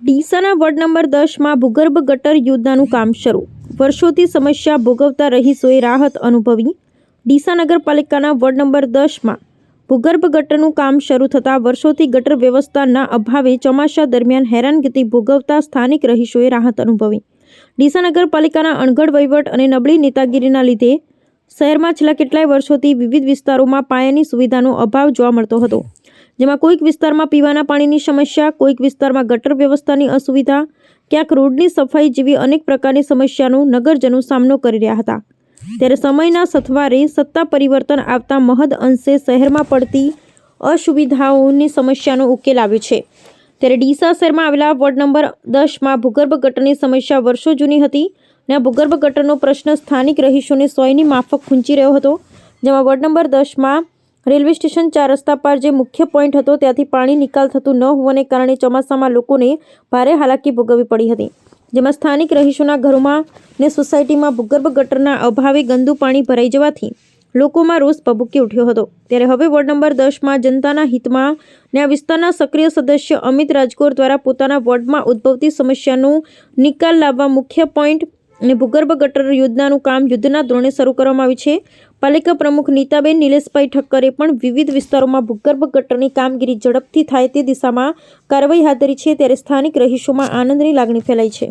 ડીસાના ward number 10માં ભૂગર્ભ ગટર યોજનાનું કામ શરૂ. વર્ષોથી સમસ્યા ભોગવતા રહીશોએ રાહત અનુભવી. ડીસા નગરપાલિકાના વોર્ડ નંબર 10માં ભૂગર્ભ ગટરનું કામ શરૂ થતાં વર્ષોથી ગટર વ્યવસ્થાના અભાવે ચોમાસા દરમિયાન હેરાનગતિ ભોગવતા સ્થાનિક રહીશોએ રાહત અનુભવી. ડીસા નગરપાલિકાના અણઘડ વહીવટ અને નબળી નેતાગીરીના લીધે શહેરમાં છેલ્લા કેટલાય વર્ષોથી વિવિધ વિસ્તારોમાં પાયાની સુવિધાનો અભાવ જોવા મળતો હતો, જેમાં કોઈક વિસ્તારમાં પીવાના પાણીની સમસ્યા, કોઈક વિસ્તારમાં ગટર વ્યવસ્થાની અસુવિધા, ક્યાંક રોડની સફાઈ જેવી અનેક પ્રકારની સમસ્યાનો નગરજનો સામનો કરી રહ્યા હતા. ત્યારે સમયના સથવારે સત્તા પરિવર્તન આવતા મહદ અંશે શહેરમાં પડતી અસુવિધાઓની સમસ્યાનો ઉકેલ આવ્યો છે. ત્યારે ડીસા શહેરમાં આવેલા વોર્ડ નંબર 10માં ભૂગર્ભ ગટરની સમસ્યા વર્ષો જૂની હતી અને આ ભૂગર્ભ ગટરનો પ્રશ્ન સ્થાનિક રહીશોને સોયની માફક ખૂંચી રહ્યો હતો. જેમાં વોર્ડ નંબર 10માં રેલવે સ્ટેશન 4 રસ્તા પર જે મુખ્ય પોઈન્ટ હતો ત્યાંથી પાણી નિકાલ થતું ન હોવાને કારણે ચોમાસામાં લોકોને ભારે હાલાકી ભોગવવી પડી હતી. જેમાં સ્થાનિક રહીશોના ઘરોમાં ને સોસાયટીમાં ભૂગર્ભ ગટરના અભાવે ગંદુ પાણી ભરાઈ જવાથી લોકોમાં રોષ ભભૂકી ઉઠ્યો હતો. ત્યારે હવે વોર્ડ નંબર 10માં જનતાના હિતમાં ને આ વિસ્તારના સક્રિય સદસ્ય અમિત રાજકોર દ્વારા પોતાના વોર્ડમાં ઉદ્ભવતી સમસ્યાનો નિકાલ લાવવા મુખ્ય પોઈન્ટ અને ભૂગર્ભ ગટર યોજનાનું કામ યુદ્ધના ધોરણે શરૂ કરવામાં આવ્યું છે. પાલિકા પ્રમુખ નીતાબેન નિલેશભાઈ ઠક્કરે પણ વિવિધ વિસ્તારોમાં ભૂગર્ભ ગટરની કામગીરી ઝડપથી થાય તે દિશામાં કાર્યવાહી હાથ ધરી છે. ત્યારે સ્થાનિક રહીશોમાં આનંદની લાગણી ફેલાઈ છે.